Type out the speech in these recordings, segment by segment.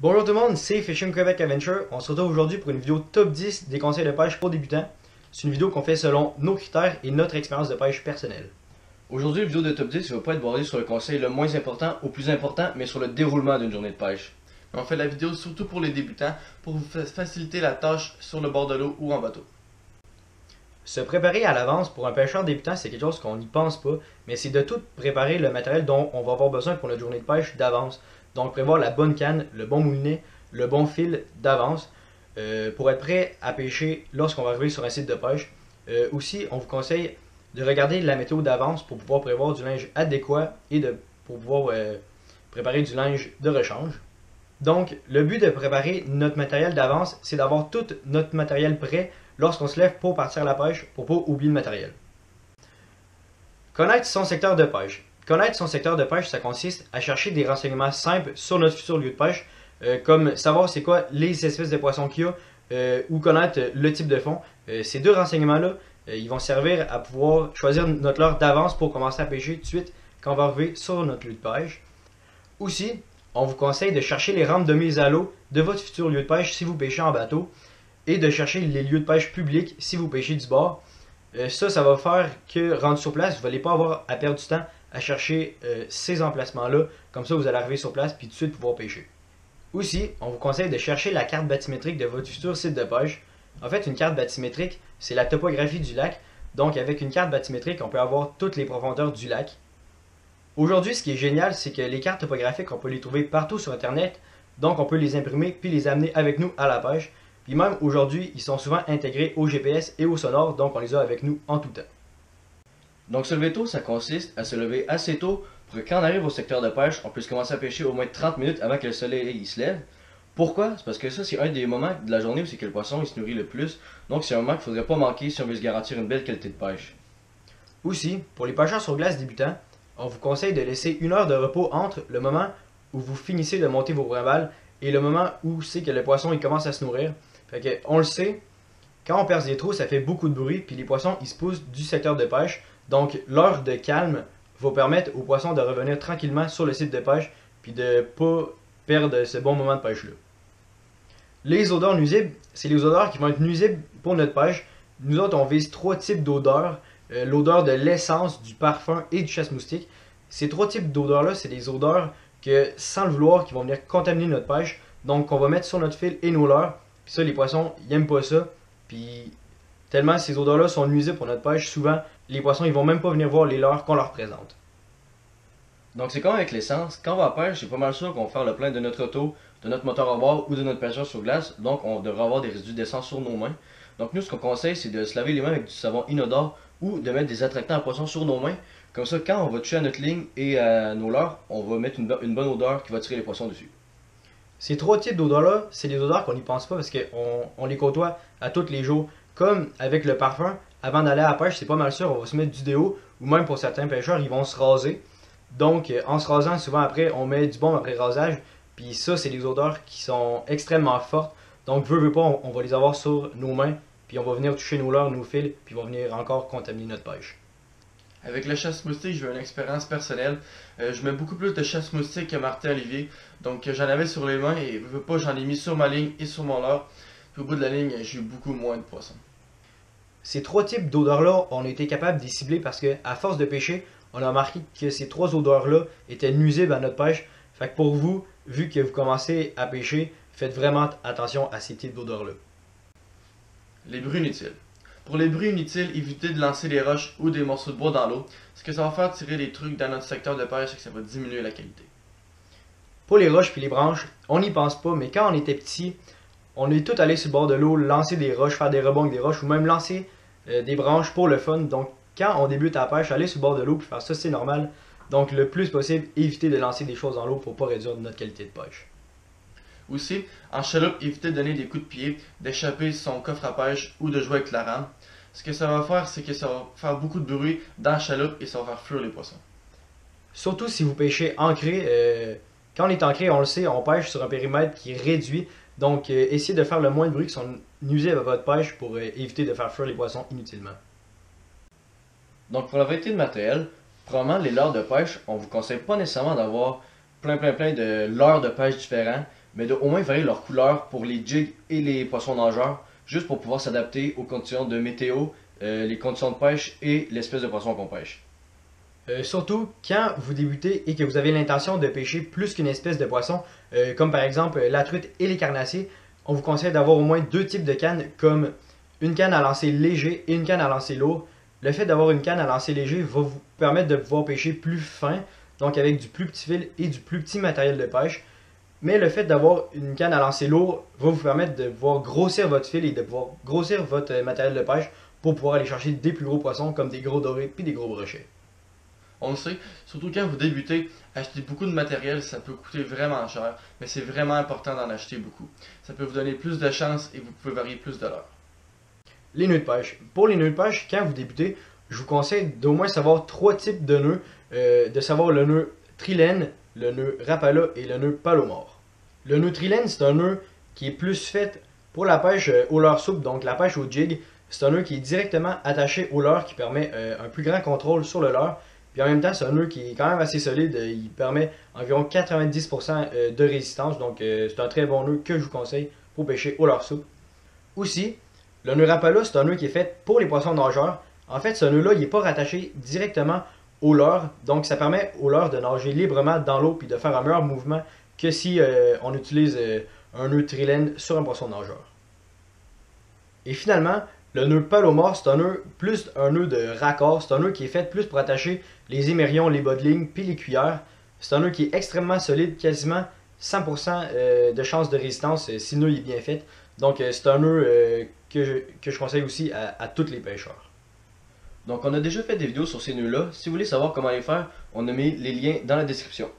Bonjour tout le monde, c'est Fishing Quebec Adventure. On se retrouve aujourd'hui pour une vidéo top 10 des conseils de pêche pour débutants. C'est une vidéo qu'on fait selon nos critères et notre expérience de pêche personnelle. Aujourd'hui, la vidéo de top 10 ne va pas être basée sur le conseil le moins important au plus important, mais sur le déroulement d'une journée de pêche. On fait la vidéo surtout pour les débutants, pour vous faciliter la tâche sur le bord de l'eau ou en bateau. Se préparer à l'avance pour un pêcheur débutant, c'est quelque chose qu'on n'y pense pas, mais c'est de tout préparer le matériel dont on va avoir besoin pour notre journée de pêche d'avance. Donc prévoir la bonne canne, le bon moulinet, le bon fil d'avance pour être prêt à pêcher lorsqu'on va arriver sur un site de pêche. Aussi, on vous conseille de regarder la météo d'avance pour pouvoir prévoir du linge adéquat et pour pouvoir préparer du linge de rechange. Donc, le but de préparer notre matériel d'avance, c'est d'avoir tout notre matériel prêt lorsqu'on se lève pour partir à la pêche, pour ne pas oublier le matériel. Connaître son secteur de pêche. Connaître son secteur de pêche, ça consiste à chercher des renseignements simples sur notre futur lieu de pêche, comme savoir c'est quoi les espèces de poissons qu'il y a, ou connaître le type de fond. Ces deux renseignements-là, ils vont servir à pouvoir choisir notre leurre d'avance pour commencer à pêcher tout de suite quand on va arriver sur notre lieu de pêche. Aussi, on vous conseille de chercher les rampes de mise à l'eau de votre futur lieu de pêche si vous pêchez en bateau et de chercher les lieux de pêche publics si vous pêchez du bord. Ça va faire que, rendu sur place, vous n'allez pas avoir à perdre du temps à chercher ces emplacements-là. Comme ça, vous allez arriver sur place puis tout de suite pouvoir pêcher. Aussi, on vous conseille de chercher la carte bathymétrique de votre futur site de pêche. En fait, une carte bathymétrique, c'est la topographie du lac. Donc, avec une carte bathymétrique, on peut avoir toutes les profondeurs du lac. Aujourd'hui, ce qui est génial, c'est que les cartes topographiques, on peut les trouver partout sur Internet. Donc, on peut les imprimer puis les amener avec nous à la pêche. Puis même aujourd'hui, ils sont souvent intégrés au GPS et au sonore, donc on les a avec nous en tout temps. Donc se lever tôt, ça consiste à se lever assez tôt pour que quand on arrive au secteur de pêche, on puisse commencer à pêcher au moins 30 minutes avant que le soleil se lève. Pourquoi? C'est parce que ça, c'est un des moments de la journée où c'est que le poisson il se nourrit le plus. Donc c'est un moment qu'il ne faudrait pas manquer si on veut se garantir une belle qualité de pêche. Aussi, pour les pêcheurs sur glace débutants, on vous conseille de laisser une heure de repos entre le moment où vous finissez de monter vos brimbales et le moment où c'est que le poisson il commence à se nourrir. Fait que, on le sait, quand on perce des trous, ça fait beaucoup de bruit, puis les poissons ils se poussent du secteur de pêche. Donc l'heure de calme va permettre aux poissons de revenir tranquillement sur le site de pêche, puis de ne pas perdre ce bon moment de pêche-là. Les odeurs nuisibles, c'est les odeurs qui vont être nuisibles pour notre pêche. Nous autres, on vise trois types d'odeurs. L'odeur de l'essence, du parfum et du chasse-moustique. Ces trois types d'odeurs-là, c'est des odeurs que, sans le vouloir, qui vont venir contaminer notre pêche. Donc, qu'on va mettre sur notre fil et nos leurres. Puis ça, les poissons, ils n'aiment pas ça. Puis, tellement ces odeurs-là sont nuisibles pour notre pêche, souvent, les poissons, ils vont même pas venir voir les leurres qu'on leur présente. Donc c'est comme avec l'essence, quand on va à la pêche, c'est pas mal sûr qu'on va faire le plein de notre auto, de notre moteur à bord ou de notre pêcheur sur glace. Donc on devrait avoir des résidus d'essence sur nos mains. Donc nous, ce qu'on conseille, c'est de se laver les mains avec du savon inodore ou de mettre des attractants à poisson sur nos mains. Comme ça, quand on va toucher à notre ligne et à nos leurres, on va mettre une bonne odeur qui va tirer les poissons dessus. Ces trois types d'odeurs-là, c'est des odeurs qu'on n'y pense pas parce qu'on les côtoie à tous les jours. Comme avec le parfum, avant d'aller à la pêche, c'est pas mal sûr, on va se mettre du déo, ou même pour certains pêcheurs, ils vont se raser. Donc, en se rasant, souvent après, on met du baume après rasage. Puis ça, c'est des odeurs qui sont extrêmement fortes. Donc, veut pas, on va les avoir sur nos mains. Puis on va venir toucher nos leurres, nos fils, puis on va venir encore contaminer notre pêche. Avec le chasse-moustique, j'ai eu une expérience personnelle. Je mets beaucoup plus de chasse-moustique que Martin Olivier. Donc j'en avais sur les mains et veux pas, j'en ai mis sur ma ligne et sur mon leurre. Puis au bout de la ligne, j'ai eu beaucoup moins de poissons. Ces trois types d'odeurs-là, on a été capable de les cibler parce que, à force de pêcher, on a remarqué que ces trois odeurs-là étaient nuisibles à notre pêche. Fait que pour vous, vu que vous commencez à pêcher, faites vraiment attention à ces types d'odeurs-là. Les bruits inutiles. Pour les bruits inutiles, évitez de lancer des roches ou des morceaux de bois dans l'eau. Ce que ça va faire tirer les trucs dans notre secteur de pêche, c'est que ça va diminuer la qualité. Pour les roches puis les branches, on n'y pense pas, mais quand on était petit, on est tout allé sur le bord de l'eau, lancer des roches, faire des rebonds avec des roches ou même lancer des branches pour le fun. Donc quand on débute à la pêche, aller sur le bord de l'eau puis faire ça, c'est normal. Donc le plus possible, éviter de lancer des choses dans l'eau pour ne pas réduire notre qualité de pêche. Aussi, en chaloupe, évitez de donner des coups de pied, d'échapper son coffre à pêche ou de jouer avec la rame. Ce que ça va faire, c'est que ça va faire beaucoup de bruit dans la chaloupe et ça va faire fuir les poissons. Surtout si vous pêchez ancré. Quand on est ancré, on le sait, on pêche sur un périmètre qui est réduit. Donc essayez de faire le moins de bruit qui sont nuisibles à votre pêche pour éviter de faire fuir les poissons inutilement. Donc pour la variété de matériel, probablement les leurres de pêche, on vous conseille pas nécessairement d'avoir plein de leurres de pêche différents. mais de au moins varier leur couleur pour les jigs et les poissons nageurs, juste pour pouvoir s'adapter aux conditions de météo, les conditions de pêche et l'espèce de poisson qu'on pêche. Surtout quand vous débutez et que vous avez l'intention de pêcher plus qu'une espèce de poisson, comme par exemple la truite et les carnassiers, on vous conseille d'avoir au moins deux types de cannes, comme une canne à lancer léger et une canne à lancer lourd. Le fait d'avoir une canne à lancer léger va vous permettre de pouvoir pêcher plus fin, donc avec du plus petit fil et du plus petit matériel de pêche. Mais le fait d'avoir une canne à lancer lourd va vous permettre de pouvoir grossir votre fil et de pouvoir grossir votre matériel de pêche pour pouvoir aller chercher des plus gros poissons comme des gros dorés puis des gros brochets. On le sait, surtout quand vous débutez, acheter beaucoup de matériel, ça peut coûter vraiment cher, mais c'est vraiment important d'en acheter beaucoup. Ça peut vous donner plus de chance et vous pouvez varier plus de l'heure. Les nœuds de pêche. Pour les nœuds de pêche, quand vous débutez, je vous conseille d'au moins savoir trois types de nœuds, de savoir le nœud trilène, le nœud rapala et le nœud palomar. Le nœud trilène, c'est un nœud qui est plus fait pour la pêche au leurre souple, donc la pêche au jig. C'est un nœud qui est directement attaché au leurre qui permet un plus grand contrôle sur le leurre. Puis en même temps, c'est un nœud qui est quand même assez solide. Il permet environ 90% de résistance. Donc c'est un très bon nœud que je vous conseille pour pêcher au leurre souple. Aussi, le nœud rapala, c'est un nœud qui est fait pour les poissons nageurs. En fait, ce nœud-là, il n'est pas rattaché directement au leurre. Donc ça permet au leurre de nager librement dans l'eau puis de faire un meilleur mouvement que si on utilise un nœud trilène sur un poisson nageur. Et finalement, le nœud palomar, c'est un nœud de raccord. C'est un nœud qui est fait plus pour attacher les émerions, les bas de ligne, puis les cuillères. C'est un nœud qui est extrêmement solide, quasiment 100% de chance de résistance si le nœud est bien fait. Donc c'est un nœud que je conseille aussi à tous les pêcheurs. Donc on a déjà fait des vidéos sur ces nœuds-là. Si vous voulez savoir comment les faire, on a mis les liens dans la description.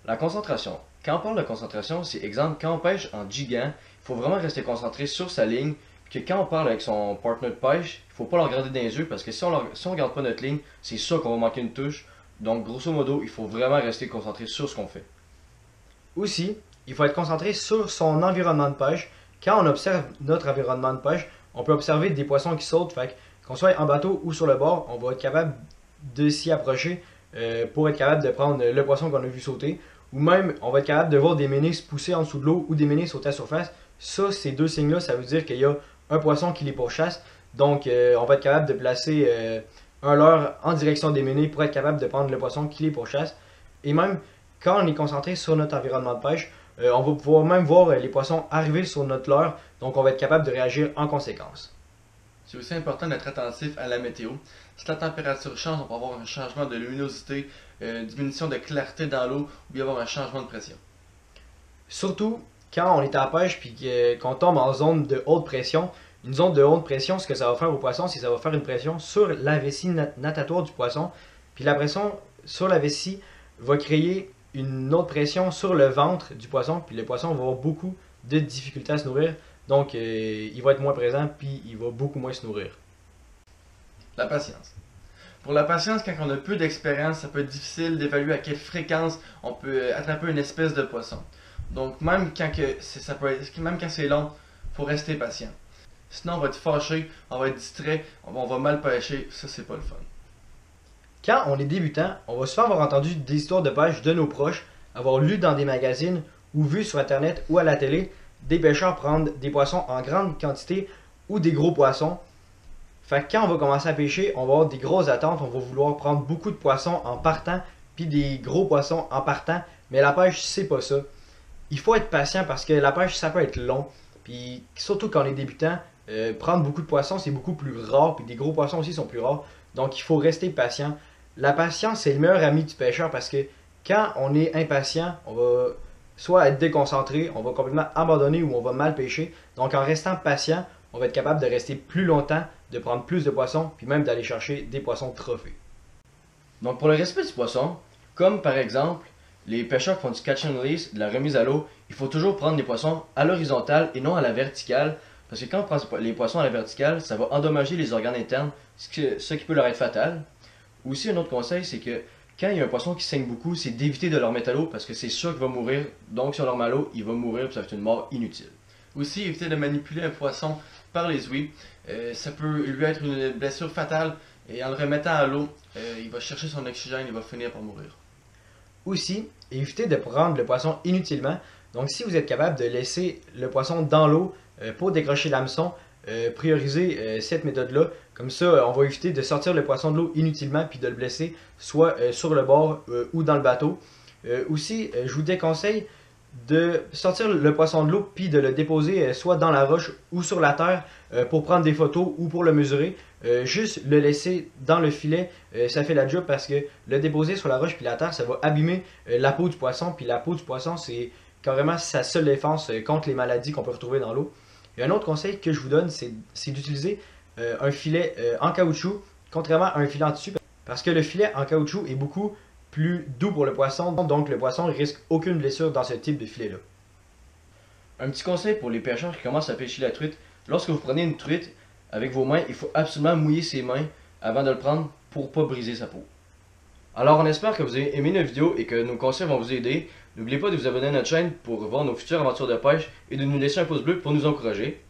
La concentration. Quand on parle de concentration, c'est exemple, quand on pêche en gigant, il faut vraiment rester concentré sur sa ligne. Que quand on parle avec son partner de pêche, il ne faut pas le regarder dans les yeux parce que si on ne regarde pas notre ligne, c'est sûr qu'on va manquer une touche. Donc grosso modo, il faut vraiment rester concentré sur ce qu'on fait. Aussi, il faut être concentré sur son environnement de pêche. Quand on observe notre environnement de pêche, on peut observer des poissons qui sautent. Fait qu'on soit en bateau ou sur le bord, on va être capable de s'y approcher pour être capable de prendre le poisson qu'on a vu sauter. Ou même, on va être capable de voir des ménisses pousser en dessous de l'eau ou des ménisses sauter à la surface. Ça, ces deux signes-là, ça veut dire qu'il y a un poisson qui les pourchasse. Donc, on va être capable de placer un leurre en direction des ménisses pour être capable de prendre le poisson qui les pourchasse. Et même, quand on est concentré sur notre environnement de pêche, on va pouvoir même voir les poissons arriver sur notre leurre. Donc, on va être capable de réagir en conséquence. C'est aussi important d'être attentif à la météo. Si la température change, on peut avoir un changement de luminosité, diminution de clarté dans l'eau, ou bien avoir un changement de pression. Surtout quand on est à la pêche et qu'on tombe en zone de haute pression. Une zone de haute pression, ce que ça va faire au poisson, c'est que ça va faire une pression sur la vessie natatoire du poisson. Puis la pression sur la vessie va créer une autre pression sur le ventre du poisson. Puis le poisson va avoir beaucoup de difficultés à se nourrir. Donc il va être moins présent, puis il va beaucoup moins se nourrir. La patience. Pour la patience, quand on a peu d'expérience, ça peut être difficile d'évaluer à quelle fréquence on peut attraper une espèce de poisson. Donc même quand c'est long, il faut rester patient. Sinon on va être fâché, on va être distrait, on va mal pêcher, ça c'est pas le fun. Quand on est débutant, on va souvent avoir entendu des histoires de pêche de nos proches, avoir lu dans des magazines ou vu sur internet ou à la télé des pêcheurs prendre des poissons en grande quantité ou des gros poissons. Fait que quand on va commencer à pêcher, on va avoir des grosses attentes, on va vouloir prendre beaucoup de poissons en partant, puis des gros poissons en partant, mais la pêche, c'est pas ça. Il faut être patient parce que la pêche, ça peut être long, puis surtout quand on est débutant, prendre beaucoup de poissons, c'est beaucoup plus rare, puis des gros poissons aussi sont plus rares, donc il faut rester patient. La patience, c'est le meilleur ami du pêcheur parce que quand on est impatient, on va soit être déconcentré, on va complètement abandonner ou on va mal pêcher. Donc en restant patient, on va être capable de rester plus longtemps, de prendre plus de poissons, puis même d'aller chercher des poissons trophées. Donc pour le respect du poisson, comme par exemple les pêcheurs qui font du catch and release, de la remise à l'eau, il faut toujours prendre les poissons à l'horizontale et non à la verticale. Parce que quand on prend les poissons à la verticale, ça va endommager les organes internes, ce qui peut leur être fatal. Aussi, un autre conseil, c'est que quand il y a un poisson qui saigne beaucoup, c'est d'éviter de leur mettre à l'eau parce que c'est sûr qu'il va mourir. Donc si on leur met à l'eau, il va mourir et ça va être une mort inutile. Aussi, éviter de manipuler un poisson par les ouïes. Ça peut lui être une blessure fatale et en le remettant à l'eau, il va chercher son oxygène et il va finir par mourir. Aussi, éviter de prendre le poisson inutilement. Donc si vous êtes capable de laisser le poisson dans l'eau pour décrocher l'hameçon, priorisez cette méthode-là. Comme ça, on va éviter de sortir le poisson de l'eau inutilement puis de le blesser, soit sur le bord ou dans le bateau. Aussi, je vous déconseille de sortir le poisson de l'eau puis de le déposer soit dans la roche ou sur la terre pour prendre des photos ou pour le mesurer. Juste le laisser dans le filet, ça fait la job parce que le déposer sur la roche puis la terre, ça va abîmer la peau du poisson. Puis la peau du poisson, c'est carrément sa seule défense contre les maladies qu'on peut retrouver dans l'eau. Et un autre conseil que je vous donne, c'est d'utiliser un filet en caoutchouc, contrairement à un filet en tissu, parce que le filet en caoutchouc est beaucoup plus doux pour le poisson, donc le poisson ne risque aucune blessure dans ce type de filet-là. Un petit conseil pour les pêcheurs qui commencent à pêcher la truite, lorsque vous prenez une truite avec vos mains, il faut absolument mouiller ses mains avant de le prendre pour ne pas briser sa peau. Alors on espère que vous avez aimé notre vidéo et que nos conseils vont vous aider. N'oubliez pas de vous abonner à notre chaîne pour voir nos futures aventures de pêche et de nous laisser un pouce bleu pour nous encourager.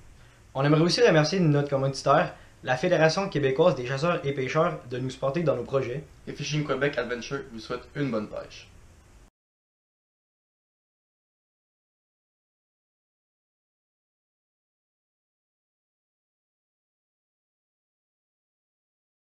On aimerait aussi remercier notre commanditaire, la Fédération québécoise des chasseurs et pêcheurs, de nous supporter dans nos projets. Et Fishing Québec Adventure vous souhaite une bonne pêche.